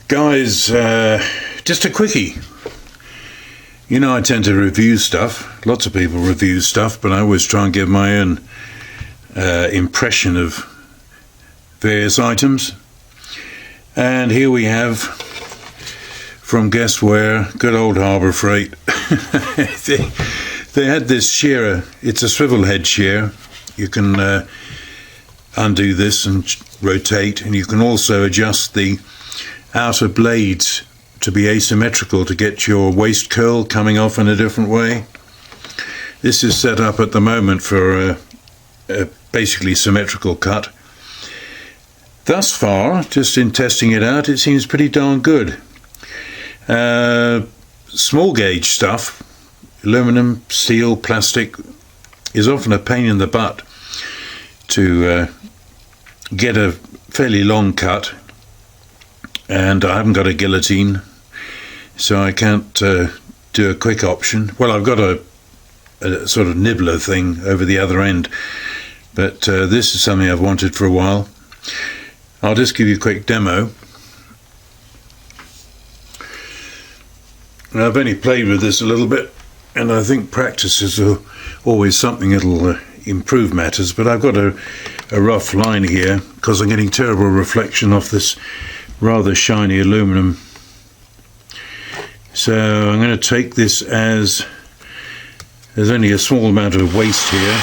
Guys, just a quickie. You know, I tend to review stuff. Lots of people review stuff, but I always try and give my own impression of various items. And here we have, from guess where, good old Harbour Freight. They had this shearer. It's a swivel head shear. You can undo this and rotate, and you can also adjust the outer blades to be asymmetrical to get your waist curl coming off in a different way. This is set up at the moment for a basically symmetrical cut. Thus far, just in testing it out, it seems pretty darn good. Small gauge stuff, aluminum, steel, plastic, is often a pain in the butt to get a fairly long cut. And I haven't got a guillotine, so I can't do a quick option. Well, I've got a sort of nibbler thing over the other end, but this is something I've wanted for a while. I'll just give you a quick demo. Now, I've only played with this a little bit, and I think practice is always something that'll improve matters, but I've got a rough line here because I'm getting terrible reflection off this rather shiny aluminum. So I'm going to take this as there's only a small amount of waste here.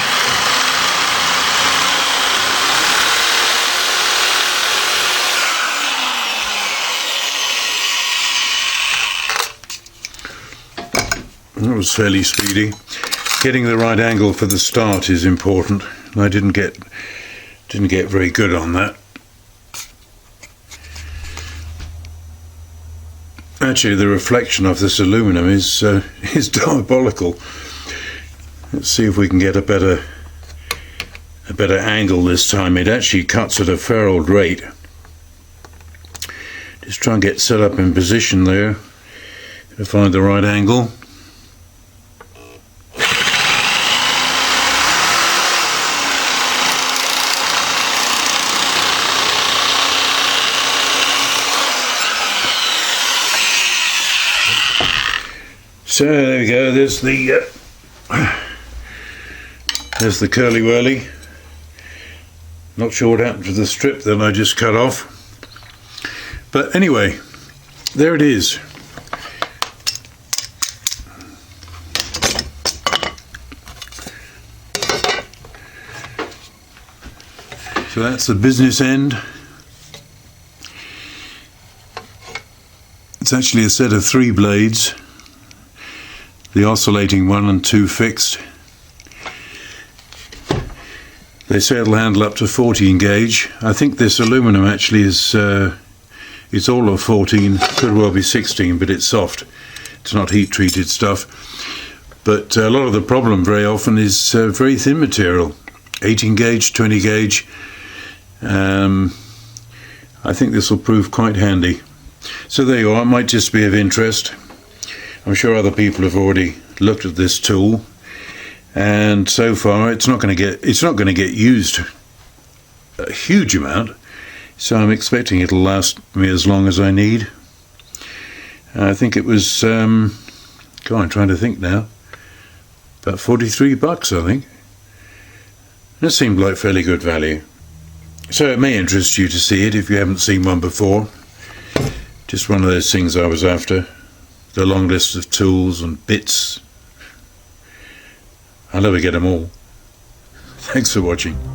That was fairly speedy. Getting the right angle for the start is important. I didn't get very good on that. Actually, the reflection of this aluminum is diabolical. Let's see if we can get a better angle this time. It actually cuts at a fair old rate. Just try and get set up in position there to find the right angle. So there we go, there's the curly whirly. Not sure what happened to the strip that I just cut off. But anyway, there it is. So that's the business end. It's actually a set of 3 blades. The oscillating one and 2 fixed. They say it'll handle up to 14 gauge. I think this aluminum actually is it's all of 14, could well be 16, but it's soft. It's not heat treated stuff. But a lot of the problem very often is very thin material, 18 gauge, 20 gauge. I think this will prove quite handy. So there you are, it might just be of interest. I'm sure other people have already looked at this tool, and so far it's not going to get used a huge amount, so I'm expecting it'll last me as long as I need. I think it was I'm trying to think now, about 43 bucks I think. That seemed like fairly good value, so it may interest you to see it if you haven't seen one before. Just one of those things I was after. The long list of tools and bits. I'll never get them all. Thanks for watching.